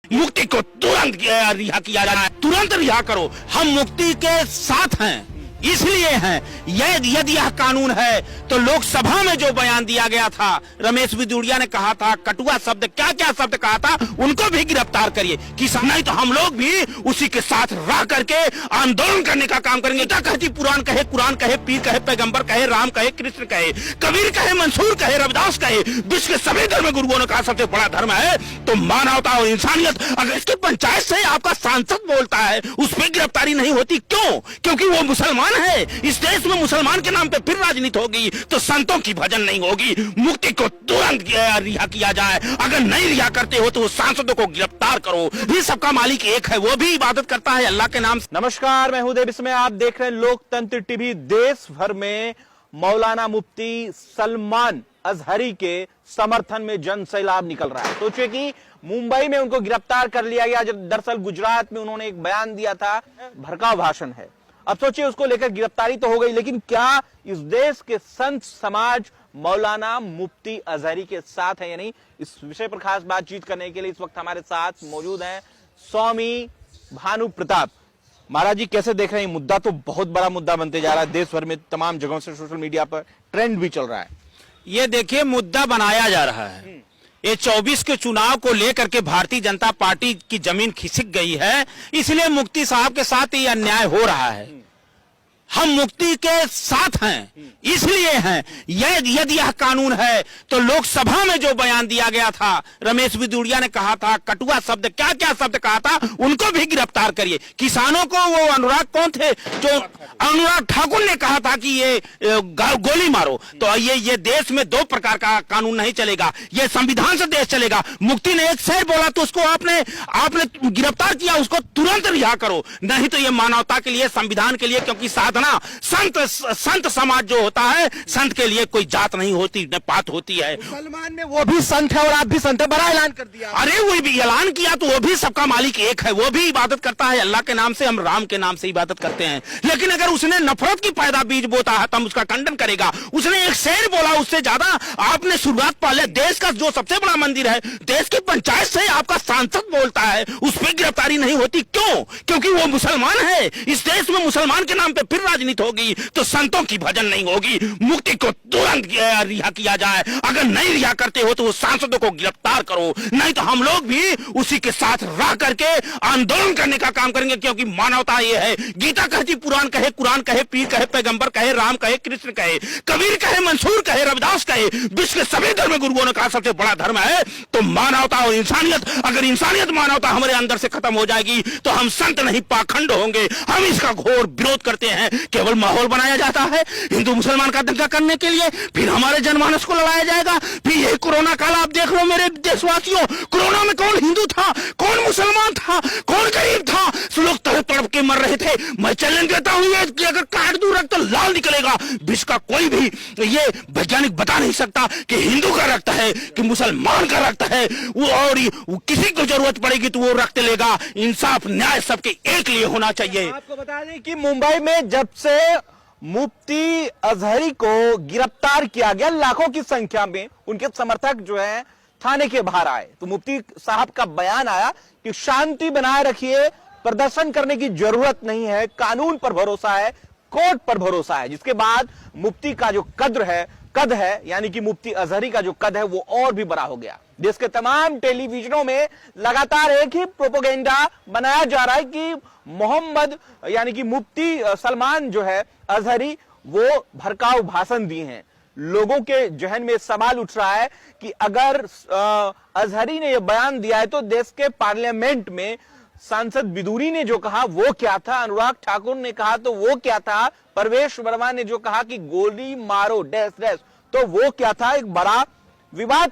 मुक्ति को तुरंत रिहा किया जाए, तुरंत रिहा करो। हम मुक्ति के साथ हैं, इसलिए हैं। यदि यह कानून है तो लोकसभा में जो बयान दिया गया था, रमेश बिदुड़िया ने कहा था, कटुआ शब्द क्या क्या शब्द कहा था, उनको भी गिरफ्तार करिए। किसान नहीं तो हम लोग भी उसी के साथ रह करके आंदोलन करने का काम करेंगे। क्या कहती पुराण कहे, कुरान कहे, पीर कहे, पैगंबर कहे, राम कहे, कृष्ण कहे, कबीर कहे, मंसूर कहे, रविदास कहे, विश्व के सभी धर्म गुरुओं ने कहा सबसे बड़ा धर्म है तो मानवता और इंसानियत। अगर इसकी पंचायत से आपका सांसद बोलता है, उस पर गिरफ्तारी नहीं होती, क्यों? क्योंकि वो मुसलमान है। इस देश में मुसलमान के नाम पे फिर राजनीति होगी तो संतों की भजन नहीं होगी। मुक्ति को तुरंत रिहा किया जाए। अगर नहीं रिहा करते हो तो सांसदों को गिरफ्तार करो। भी सबका मालिक एक है, वो भी इबादत करता है अल्लाह के नाम से। नमस्कार, मैं हूं देव, इसमें आप देख रहे हैं लोकतंत्र टीवी। देश भर में मौलाना मुफ्ती सलमान अजहरी के समर्थन में जन सैलाब निकल रहा है। सोचिए कि मुंबई में उनको गिरफ्तार कर लिया गया, जब दरअसल गुजरात में उन्होंने एक बयान दिया था, भड़काऊ भाषण है। अब सोचिए उसको लेकर गिरफ्तारी तो हो गई, लेकिन क्या इस देश के संत समाज मौलाना मुफ्ती अजहरी के साथ है या नहीं, इस विषय पर खास बातचीत करने के लिए इस वक्त हमारे साथ मौजूद हैं स्वामी भानु प्रताप। महाराज जी, कैसे देख रहे हैं? मुद्दा तो बहुत बड़ा मुद्दा बनते जा रहा है, देश भर में तमाम जगहों से सोशल मीडिया पर ट्रेंड भी चल रहा है। ये देखिए, मुद्दा बनाया जा रहा है। ये 24 के चुनाव को लेकर के भारतीय जनता पार्टी की जमीन खिसक गई है, इसलिए मुफ्ती साहब के साथ ये अन्याय हो रहा है। हम मुक्ति के साथ हैं, इसलिए हैं। यदि यह कानून है तो लोकसभा में जो बयान दिया गया था, रमेश बिदुड़िया ने कहा था, कटुआ शब्द क्या क्या शब्द कहा था, उनको भी गिरफ्तार करिए। किसानों को वो अनुराग कौन थे, जो अनुराग ठाकुर ने कहा था कि ये गोली मारो, तो ये देश में दो प्रकार का कानून नहीं चलेगा, ये संविधान से देश चलेगा। मुक्ति ने एक शेर बोला तो उसको आपने गिरफ्तार किया, उसको तुरंत रिहा करो, नहीं तो ये मानवता के लिए, संविधान के लिए, क्योंकि साधना संत समाज जो होता है, संत के लिए कोई जात नहीं होती, न पात होती है। मुसलमान में वो भी संत है और आप भी संत है, बड़ा ऐलान कर दिया। अरे वो भी ऐलान किया तो वो भी सबका मालिक एक है, वो भी इबादत करता है अल्लाह के नाम से, हम राम के नाम से इबादत करते हैं। लेकिन अगर उसने नफरत की पैदा बीज बोता है तो हम उसका खंडन करेगा। उसने एक शेर बोला, उससे ज्यादा आपने शुरुआत पहले देश का जो सबसे बड़ा मंदिर है, देश की पंचायत से आपका सांसद बोलता है, उस पर गिरफ्तारी नहीं होती, क्यों? क्योंकि वो मुसलमान है। इस देश में मुसलमान के नाम पे फिर राजनीति होगी तो संतों की भजन नहीं होगी। मुक्ति को तुरंत रिहा किया जाए। अगर नहीं रिहा करते हो तो वो सांसदों को गिरफ्तार करो, नहीं तो हम लोग भी उसी के साथ रह करके आंदोलन करने का काम करेंगे, क्योंकि मानवता ये है। गीता कहती पुराण कहे, कुरान कहे, पीर कहे, पैगंबर कहे, राम कहे, कृष्ण कहे, कबीर कहे, मंसूर कहे, रविदास कहे, विश्व के सभी धर्म गुरुओं ने कहा सबसे बड़ा धर्म है तो मानवता और इंसानियत। अगर इंसानियत मानवता हमारे अंदर से खत्म हो जाएगी तो हम संत नहीं पाखंड होंगे। हम इसका घोर विरोध करते हैं। केवल माहौल बनाया जाता है हिंदू मुसलमान का दंगा करने के लिए, फिर हमारे जनमानस को लड़ाया जाएगा। फिर ये कोरोना काल आप देख लो मेरे देशवासियों, कोरोना में कौन हिंदू था, कौन मुसलमान था, कौन गरीब था, लोग तड़प तड़प के मर रहे थे। मैं चैलेंज देता हूं कि अगर काट दूं रक्त तो लाल निकलेगा। विश्व का कोई भी ये वैज्ञानिक बता नहीं सकता कि हिंदू का रक्त है कि मुसलमान का रक्त है। वो और किसी को जरूरत पड़ेगी तो वो रक्त लेगा। इंसाफ न्याय सबके एक लिए होना चाहिए। आपको बता दें कि मुंबई में जब से मुफ्ती अजहरी को गिरफ्तार किया गया, लाखों की संख्या में उनके समर्थक जो है थाने के बाहर आए, तो मुफ्ती साहब का बयान आया कि शांति बनाए रखिए, प्रदर्शन करने की जरूरत नहीं है, कानून पर भरोसा है, कोर्ट पर भरोसा है। जिसके बाद मुफ्ती का जो कद है यानी कि मुफ्ती अजहरी का जो कद है वो और भी बड़ा हो गया। देश के तमाम टेलीविजनों में लगातार एक ही प्रोपेगेंडा बनाया जा रहा है कि मोहम्मद यानी कि मुफ्ती सलमान जो है अजहरी, वो भड़काऊ भाषण दिए हैं। लोगों के जहन में सवाल उठ रहा है कि अगर अजहरी ने यह बयान दिया है तो देश के पार्लियामेंट में सांसद बिदुरी ने जो कहा वो क्या था, अनुराग ठाकुर ने कहा तो वो क्या था, परवेश वर्मा ने जो कहा कि गोली मारो डैश डैश तो वो क्या था। एक बड़ा विवाद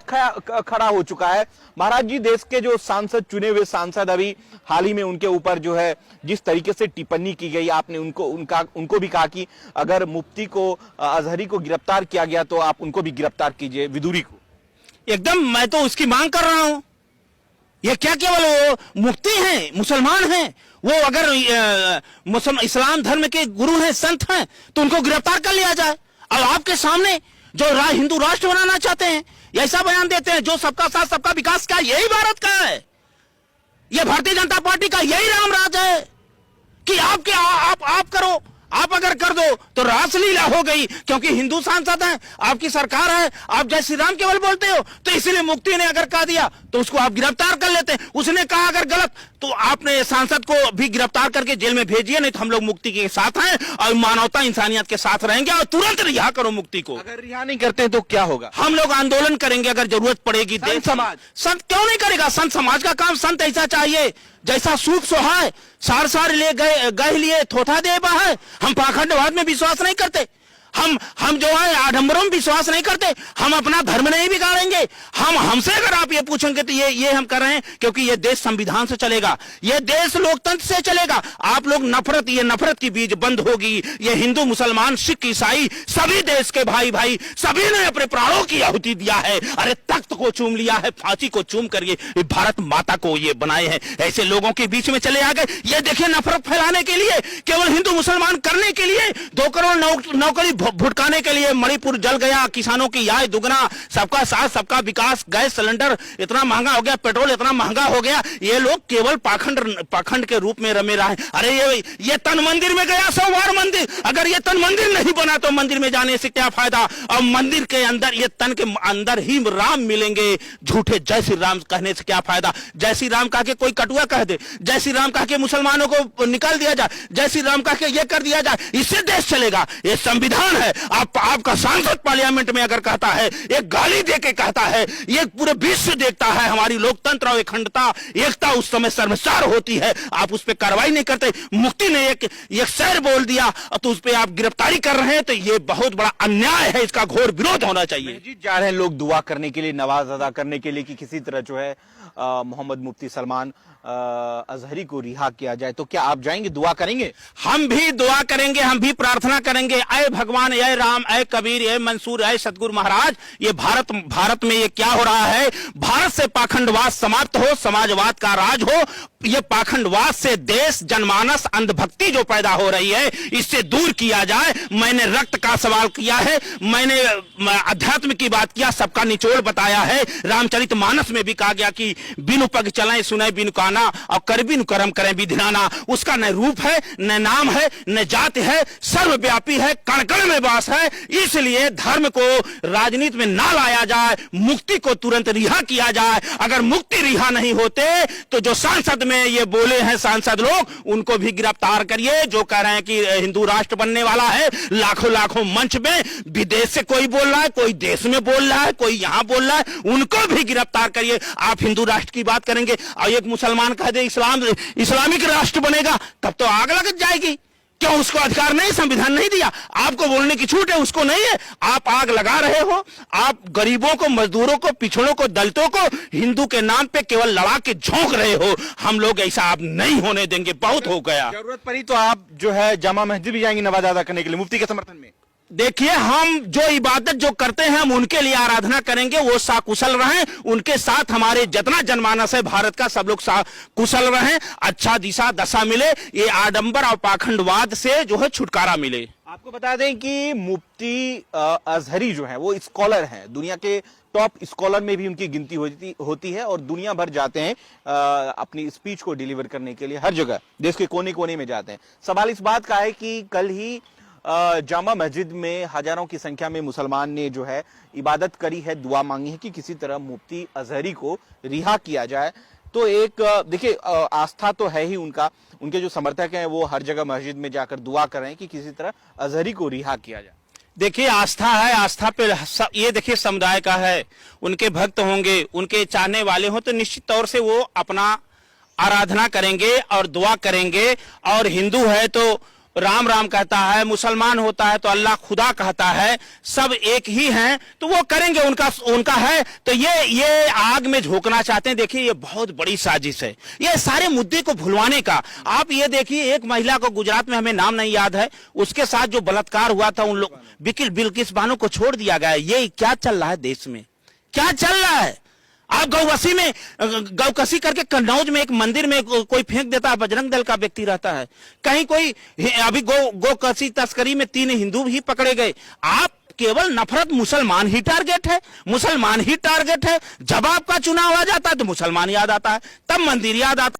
खड़ा हो चुका है। महाराज जी, देश के जो सांसद, चुने हुए सांसद, अभी हाल ही में उनके ऊपर जो है जिस तरीके से टिप्पणी की गई, आपने उनको भी कहा कि अगर मुफ्ती को अजहरी को गिरफ्तार किया गया तो आप उनको भी गिरफ्तार कीजिए, बिदुरी को। एकदम, मैं तो उसकी मांग कर रहा हूं। ये क्या केवल वो मुफ्ती हैं, मुसलमान हैं, वो अगर इस्लाम धर्म के गुरु हैं, संत हैं, तो उनको गिरफ्तार कर लिया जाए। अब आपके सामने जो हिंदू राष्ट्र बनाना चाहते हैं, ऐसा बयान देते हैं जो सबका साथ सबका विकास का, यही भारत का है। ये भारतीय जनता पार्टी का यही राम राज है कि आप करो, आप अगर कर दो तो रासलीला हो गई, क्योंकि हिंदू सांसद हैं, आपकी सरकार है, आप जय श्री राम केवल बोलते हो, तो इसलिए मुफ्ती ने अगर कह दिया तो उसको आप गिरफ्तार कर लेते हैं। उसने कहा अगर गलत तो आपने सांसद को भी गिरफ्तार करके जेल में भेजिए, नहीं तो हम लोग मुफ्ती के साथ हैं और मानवता इंसानियत के साथ रहेंगे और तुरंत रिहा करो मुफ्ती को। अगर रिहा नहीं करते हैं तो क्या होगा? हम लोग आंदोलन करेंगे अगर जरूरत पड़ेगी। संत समाज, संत क्यों नहीं करेगा? संत समाज का काम, संत ऐसा चाहिए जैसा सूप सोहाय, सार सार ले गए लिए थोथा दे है। हम पाखंडवाद में विश्वास नहीं करते, हम जो है आडंबरों में विश्वास नहीं करते, हम अपना धर्म नहीं बिगाड़ेंगे। हमसे अगर आप ये पूछेंगे तो ये हम कर रहे हैं क्योंकि ये देश संविधान से चलेगा, ये देश लोकतंत्र से चलेगा। आप लोग नफरत, ये नफरत की बीज बंद होगी। ये हिंदू मुसलमान सिख ईसाई सभी देश के भाई भाई सभी ने अपने प्राणों की आहुति दिया है। अरे तख्त को चूम लिया है, फांसी को चूम कर ये भारत माता को ये बनाए हैं। ऐसे लोगों के बीच में चले आ गए। ये देखिए नफरत फैलाने के लिए, केवल हिंदू मुसलमान करने के लिए, 2 करोड़ नौकरी भुटकाने के लिए मणिपुर जल गया, किसानों की आय दुगना, सबका साथ सबका विकास, गैस सिलेंडर इतना महंगा हो गया, पेट्रोल इतना महंगा हो गया। ये लोग केवल पाखंड के रूप में रमे रहे। अरे ये तन मंदिर में गया, सोमवार मंदिर, अगर ये तन मंदिर नहीं बना तो मंदिर में जाने से क्या फायदा? और मंदिर के अंदर, ये तन के अंदर ही राम मिलेंगे, झूठे जय श्री राम कहने से क्या फायदा? जय श्री राम कह के कोई कटुआ कह दे, जय श्री राम कह के मुसलमानों को निकाल दिया जाए, जय श्री राम कह के ये कर दिया जाए, इससे देश चलेगा? ये संविधान है। आपका सांसद पार्लियामेंट में अगर कहता है, एक गाली दे के कहता है, ये पूरे विश्व देखता है हमारी लोकतंत्र और अखंडता एकता उस समय शर्मसार होती है, आप उस पर कार्रवाई नहीं करते। मुफ्ती ने एक शेर बोल दिया तो उस पर आप गिरफ्तारी कर रहे हैं, तो ये बहुत बड़ा अन्याय है, इसका घोर विरोध होना चाहिए। जीत जा रहे हैं लोग दुआ करने के लिए, नवाज अदा करने के लिए कि किसी तरह जो है मोहम्मद मुफ्ती सलमान अजहरी को रिहा किया जाए, तो क्या आप जाएंगे, दुआ करेंगे? हम भी दुआ करेंगे, हम भी प्रार्थना करेंगे। ऐ भगवान, ऐ राम, ऐ कबीर, ऐ मंसूर, ऐ सतगुरु महाराज, ये भारत में ये क्या हो रहा है? भारत से पाखंडवाद समाप्त हो, समाजवाद का राज हो। ये पाखंडवाद से देश जनमानस अंधभक्ति जो पैदा हो रही है, इससे दूर किया जाए। मैंने रक्त का सवाल किया है, मैंने अध्यात्म की बात किया, सबका निचोड़ बताया है। रामचरितमानस में भी कहा गया कि बिनु पग चलें सुने बिनु काना और कर बिनु कर्म करें विधिनाना। उसका न रूप है, न नाम है, न जाति है, सर्वव्यापी है, कण कण में वास है। इसलिए धर्म को राजनीति में ना लाया जाए, मुक्ति को तुरंत रिहा किया जाए। अगर मुक्ति रिहा नहीं होते तो जो सांसद में ये बोले हैं सांसद लोग, उनको भी गिरफ्तार करिए। जो कह रहे हैं कि हिंदू राष्ट्र बनने वाला है, लाखों मंच में विदेश से कोई बोल रहा है, कोई देश में बोल रहा है, कोई यहां बोल रहा है, उनको भी गिरफ्तार करिए। आप हिंदू राष्ट्र की बात करेंगे और एक मुसलमान कह दे इस्लामिक राष्ट्र बनेगा, तब तो आग लग जाएगी। क्यों उसको अधिकार नहीं, संविधान नहीं दिया? आपको बोलने की छूट है, उसको नहीं है। आप आग लगा रहे हो, आप गरीबों को, मजदूरों को, पिछड़ों को, दलितों को हिंदू के नाम पे केवल लड़ा के झोंक रहे हो। हम लोग ऐसा आप नहीं होने देंगे, बहुत हो गया। जरूरत पड़ी तो आप जो है जामा मस्जिद भी जाएंगे नवाज अदा करने के लिए मुफ्ती के समर्थन में? देखिए, हम जो इबादत जो करते हैं हम उनके लिए आराधना करेंगे, वो साकुशल रहें, उनके साथ हमारे जितना जनमानस है भारत का सब लोग कुशल रहें, अच्छा दिशा दशा मिले, ये आडंबर और पाखंडवाद से जो है छुटकारा मिले। आपको बता दें कि मुफ्ती अजहरी जो है वो स्कॉलर हैं, दुनिया के टॉप स्कॉलर में भी उनकी गिनती होती है और दुनिया भर जाते हैं अपनी स्पीच को डिलीवर करने के लिए, हर जगह देश के कोने कोने में जाते हैं। सवाल इस बात का है कि कल ही जामा मस्जिद में हजारों की संख्या में मुसलमान ने जो है इबादत करी है, दुआ मांगी है कि किसी तरह मुफ्ती अजहरी को रिहा किया जाए। तो एक देखिए आस्था तो है ही उनका, उनके जो समर्थक हैं वो हर जगह मस्जिद में जाकर दुआ कर रहे हैं कि किसी तरह अजहरी को रिहा किया जाए। देखिए, आस्था है, आस्था पे ये देखिए समुदाय का है, उनके भक्त होंगे, उनके चाहने वाले हो तो निश्चित तौर से वो अपना आराधना करेंगे और दुआ करेंगे। और हिंदू है तो राम राम कहता है, मुसलमान होता है तो अल्लाह खुदा कहता है, सब एक ही हैं, तो वो करेंगे, उनका है। तो ये आग में झोंकना चाहते हैं। देखिए, ये बहुत बड़ी साजिश है, ये सारे मुद्दे को भुलवाने का। आप ये देखिए, एक महिला को गुजरात में, हमें नाम नहीं याद है, उसके साथ जो बलात्कार हुआ था, उन लोग बिल्किस बानो को छोड़ दिया गया। ये क्या चल रहा है देश में, क्या चल रहा है? आप गौकसी करके कन्नौज में एक मंदिर में कोई फेंक देता है, बजरंग दल का व्यक्ति रहता है, कहीं कोई अभी गौकसी तस्करी में 3 हिंदू ही पकड़े गए। आप केवल नफरत, मुसलमान ही टारगेट है, मुसलमान ही टारगेट है। जब आपका चुनाव आ जाता है तो मुसलमान याद आता है, तब मंदिर याद आता है।